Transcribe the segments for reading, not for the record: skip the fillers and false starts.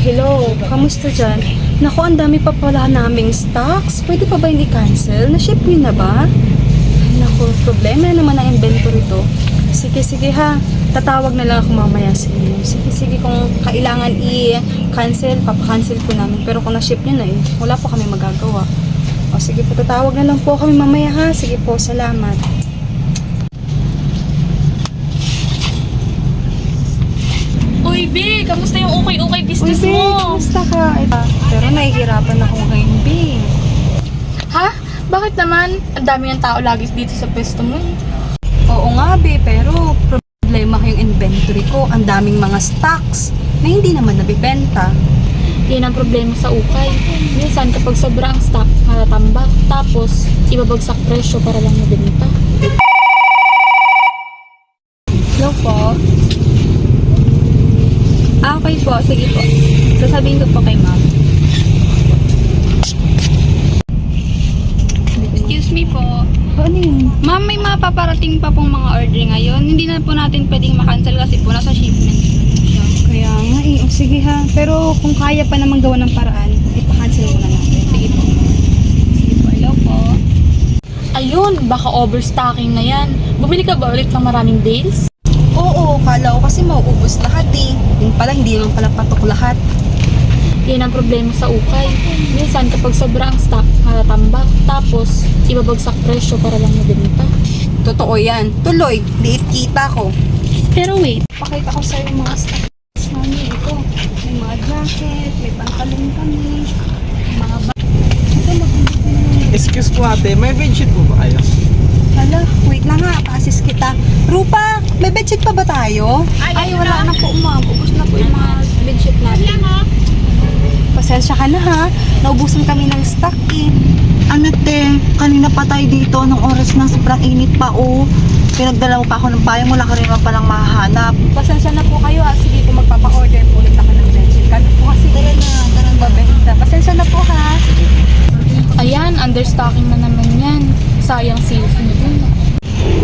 hello. Kamusta dyan? Naku, ang dami pa pala naming stocks. Pwede pa ba yung i-cancel? Na-ship nyo na ba? Ay, naku, problema na naman ang inventory to. Sige ha. Tatawag na lang ako mamaya sa inyo. Sige, kung kailangan i-cancel, papakancel po namin. Pero kung na-ship nyo na wala po kami magagawa. O sige po, tatawag na lang po kami mamaya ha. Sige po, salamat. Uy, B! Kamusta yung okay business Uy, mo? kamusta ka? Pero nahihirapan ako ngayon, B. Ha? Bakit naman? Ang dami ng tao lagi dito sa pwesto mo. Oo nga, B, pero problema ko yung inventory ko. Ang daming mga stocks na hindi naman nabibenta. Yan ang problema sa ukay. Minsan kapag sobra ang stock, matatambak. Tapos, ibabagsak presyo para lang mabenta. Hello po. Okay po, sige po. Sasabihin ko po kay ma'am. Excuse me po. Ano yun? Ma'am, may mga paparating pa pong mga order ngayon. Hindi na po natin pwedeng makancel kasi po nasa shipment. Kaya nga O, sige ha. Pero kung kaya pa naman gawa ng paraan, ipakancel muna natin. Sige po. Sige po, hello po. Ayun, baka overstocking na yan. Bumili ka ba ulit ng maraming deals? Oo, kala ko kasi mauubos lahat Yung pala, hindi naman pala patok lahat. Yan ang problema sa ukay. Minsan kapag sobra ang stock, matatambak. Tapos, ibabagsak presyo para lang mabenta. Totoo yan. Tuloy, diit kita ko. Pero wait, Pakita ko sa'yo yung mga stocks namin. Ito, may mga jacket, may pantalon kami, mga Ito, maganda ko na. Excuse po ate, may bedsheet po ba kayo? Hala, wait lang ha, pa-assist kita. Rupa, may bedsheet pa ba tayo? ay wala na po ma'am. Ubus na po yung mga bedsheet natin. Pasensya ka na ha, naubusan kami ng stock Ano te, kanina pa tayo dito, nung oras na sobrang init pa Pinagdala mo pa ako ng payong, wala ka rin naman palang mahanap. Pasensya na po kayo ha, sige po magpapa-order po ulit ako ng bedsheet. Kami po kasi tara na babenta. Pasensya na po ha. Ayan, understocking na naman yan. Sayang sales mo dun.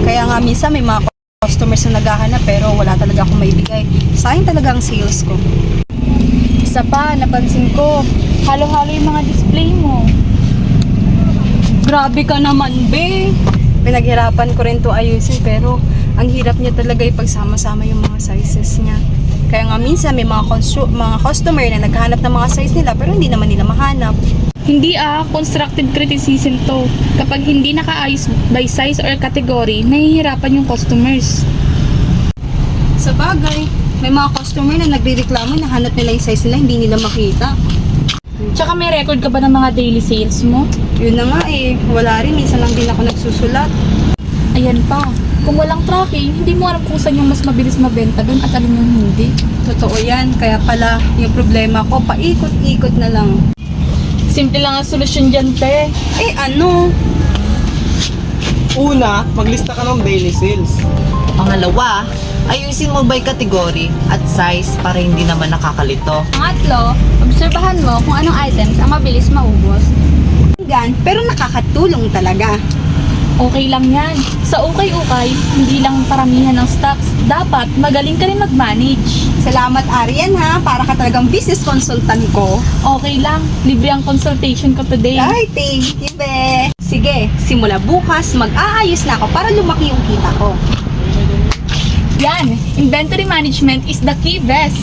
Kaya nga minsan may mga customers na naghahanap pero wala talaga akong maibigay. Sayang talaga ang sales ko. Isa pa, napansin ko, halo-halo yung mga display mo. Grabe ka naman, be. Pinaghirapan ko rin to ayusin pero ang hirap niya talaga ipagsama-sama yung mga sizes niya. Kaya nga minsan may mga customer na naghahanap ng mga size nila pero hindi naman nila mahanap. Hindi constructive criticism to. Kapag hindi nakaayos by size or category, nahihirapan yung customers. Sa bagay, may mga customer na nagrereklamo na hanap nila yung size nila, hindi nila makita. Tsaka may record ka ba ng mga daily sales mo? Yun na nga wala rin. Minsan lang din ako nagsusulat. Ayan pa. Kung walang tracking, hindi mo alam kung saan yung mas mabilis mabenta doon at alin yung hindi. Totoo yan. Kaya pala, yung problema ko, paikot-ikot na lang. Simple lang ang solusyon dyan, te. Ano? Una, maglista ka ng daily sales. Pangalawa, ayusin mo by category at size para hindi naman nakakalito. Pangatlo, obserbahan mo kung anong items ang mabilis maubos. Pero nakakatulong talaga. Okay lang yan. Sa ukay-ukay, hindi lang paramihan ng stocks. Dapat magaling ka rin mag-manage. Salamat, Arian ha. Para ka talagang business consultant ko. Okay lang. Libre ang consultation ko today. Ay, thank you, be. Sige, simula bukas, mag-aayos na ako para lumaki yung kita ko. Yan. Inventory management is the key, best.